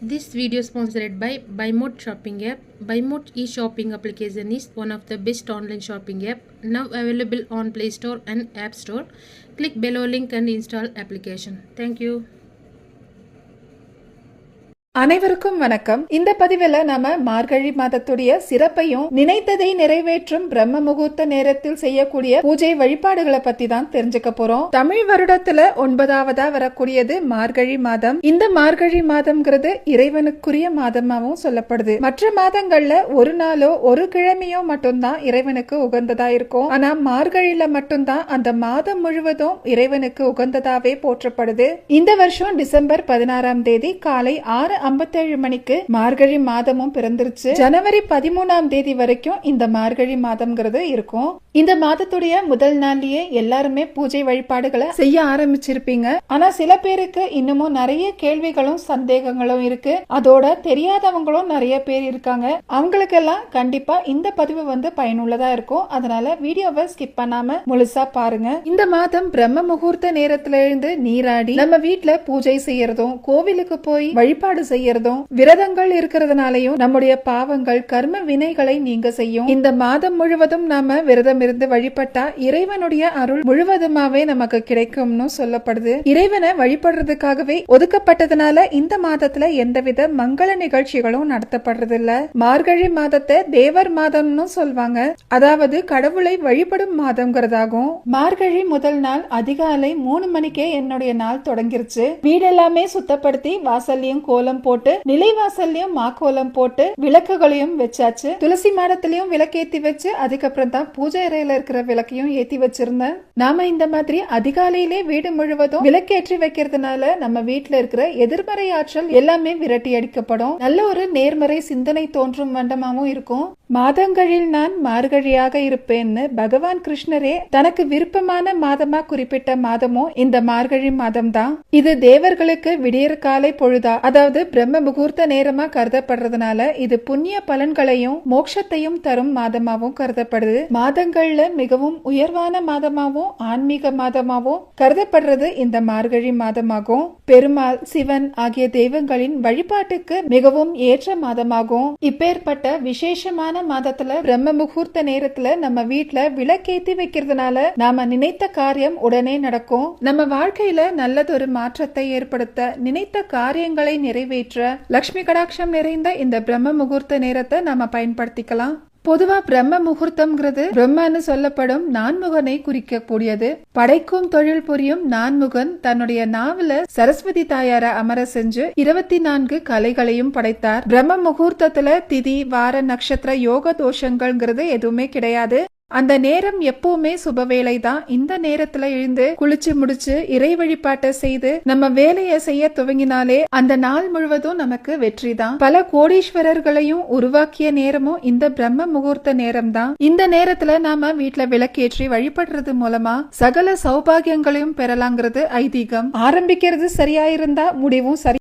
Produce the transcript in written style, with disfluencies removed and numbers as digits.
This video is sponsored by BuyMode shopping app. BuyMode e-shopping application is one of the best online shopping app now available on Play Store and App Store. Click below link and install application. Thank you. அனைவருக்கும் வணக்கம். இந்த பதிவுல நாம மார்கழி மாதத்துடைய சிறப்பையும் நினைத்ததை நிறைவேற்றும் பிரம்ம முகூர்த்த நேரத்தில் செய்யக்கூடிய பூஜை வழிபாடுகளை பத்தி தான் தெரிஞ்சுக்க போறோம். தமிழ் வருடத்துல 9வதா வரக்கூடியது மார்கழி மாதம். இந்த மார்கழி மாதம்ங்கிறது இறைவனுக்குரிய மாதமாகவும் சொல்லப்படுது. மற்ற மாதங்கள்ல ஒரு நாளோ ஒரு கிழமையோ மட்டும்தான் இறைவனுக்கு உகந்ததா இருக்கும். ஆனா மார்கழியில மட்டும்தான் அந்த மாதம் முழுவதும் இறைவனுக்கு உகந்ததாவே போற்றப்படுது. இந்த வருஷம் டிசம்பர் 16ஆம் தேதி காலை 6:57 மணிக்கு மார்கழி மாதமும் பிறந்துருச்சு. ஜனவரி 13ஆம் தேதி வரைக்கும் இந்த மார்கழி மாதம்ங்கிறது இருக்கும். இந்த மாதத்துடைய முதல் நாள்லயே எல்லாருமே பூஜை வழிபாடுகளை செய்ய ஆரம்பிச்சிருப்பீங்க. ஆனா சில பேருக்கு இன்னமும் நிறைய கேள்விகளும் சந்தேகங்களும் இருக்கு. அதோட தெரியாதவங்களும் நிறைய பேர் இருக்காங்க. அவங்களுக்கெல்லாம் கண்டிப்பா இந்த பதிவு பயனுள்ளதா இருக்கும். அதனால வீடியோவை ஸ்கிப் பண்ணாம முழுசா பாருங்க. இந்த மாதம் பிரம்ம முகூர்த்த நேரத்துல இருந்து நீராடி நம்ம வீட்டுல பூஜை செய்யறதும் கோவிலுக்கு போய் வழிபாடு செய்யறதும் விரதங்கள் இருக்கிறதுனாலையும் நம்முடைய பாவங்கள் கர்ம வினைகளை நீங்க செய்யும். இந்த மாதம் முழுவதும் நாம விரதம் இருந்து வழிபட்டா இறைவனுடைய அருள் முழுவதுமாவே நமக்கு கிடைக்கும்னு சொல்லப்படுது. இறைவனை வழிபடுறதுக்காகவே ஒதுக்கப்பட்டதுனால இந்த மாதத்துல எந்தவித மங்கள நிகழ்ச்சிகளும் நடத்தப்படுறது இல்ல. மார்கழி மாதத்தை தேவர் மாதம்னு சொல்வாங்க. அதாவது கடவுளை வழிபடும் மாதம்ங்கிறதாகும். மார்கழி முதல் நாள் அதிகாலை 3 மணிக்கே என்னுடைய நாள் தொடங்கிருச்சு. வீடெல்லாமே சுத்தப்படுத்தி வாசல்லையும் கோலம் போட்டு நிலைவாசல்லையும் மாக்கோலம் போட்டு விளக்குகளையும் வச்சாச்சு. துளசி மாடத்திலையும் விளக்கேத்தி வச்சு அதுக்கப்புறம் தான் பூஜை அறையில இருக்கிற விளக்கையும் ஏத்தி வச்சிருந்தேன். நாம இந்த மாதிரி அதிகாலையிலே வீடு முழுவதும் விளக்கேற்றி வைக்கிறதுனால நம்ம வீட்டுல இருக்கிற எதிர்மறை ஆற்றல் எல்லாமே விரட்டி அடிக்கப்படும். நல்ல ஒரு நேர்மறை சிந்தனை தோன்றும் வண்டமாவும் இருக்கும். மாதங்களில் நான் மார்கழியாக இருப்பேன்னு பகவான் கிருஷ்ணரே தனக்கு விருப்பமான மாதமா குறிப்பிட்ட மாதமும் இந்த மார்கழி மாதம் தான். இது தேவர்களுக்கு விடியற் காலை பொழுதா, அதாவது பிரம்ம முகூர்த்த நேரமா கருதப்படுறதுனால இது புண்ணிய பலன்களையும் மோட்சத்தையும் தரும் மாதமாவும் கருதப்படுது. மாதங்கள்ல மிகவும் உயர்வான மாதமாவும் ஆன்மீக மாதமாவும் கருதப்படுறது இந்த மார்கழி மாதமாகும். பெருமாள், சிவன் ஆகிய தெய்வங்களின் வழிபாட்டுக்கு மிகவும் ஏற்ற மாதமாகும். இப்பேற்பட்ட விசேஷமான மாதத்துல பிரம்ம முகூர்த்த நேரத்துல நம்ம வீட்டுல விளக்கேத்தி வைக்கிறதுனால நாம நினைத்த காரியம் உடனே நடக்கும். நம்ம வாழ்க்கையில நல்லதொரு மாற்றத்தை ஏற்படுத்த, நினைத்த காரியங்களை நிறைவேற்ற லட்சுமி கடாட்சம் நிறைந்த இந்த பிரம்ம முகூர்த்த நேரத்தை நாம பயன்படுத்திக்கலாம். பொதுவா பிரம்ம முகூர்த்தம்ங்கிறது பிரம்மன்னு சொல்லப்படும் நான்முகனை குறிக்கக்கூடியது. படைக்கும் தொழில் புரியும் நான்முகன் தன்னுடைய நாவல சரஸ்வதி தாயார அமர செஞ்சு 24 கலைகளையும் படைத்தார். பிரம்ம முகூர்த்தத்துல திதி, வார, நட்சத்திர, யோக தோஷங்கள்ங்கிறது எதுவுமே கிடையாது. அந்த நேரம் எப்பவுமே சுபவேளை தான். இந்த நேரத்துல எழுந்து குளிச்சு முடிச்சு இறை வழிபாட்டை செய்து நம்ம வேலையை செய்ய துவங்கினாலே அந்த நாள் முழுவதும் நமக்கு வெற்றி தான். பல கோடீஸ்வரர்களையும் உருவாக்கிய நேரமும் இந்த பிரம்ம முகூர்த்த நேரம் தான். இந்த நேரத்துல நாம வீட்டுல விளக்கேற்றி வழிபடுறது மூலமா சகல சௌபாகியங்களையும் பெறலாங்கிறது ஐதீகம். ஆரம்பிக்கிறது சரியா இருந்தா முடிவும் சரி.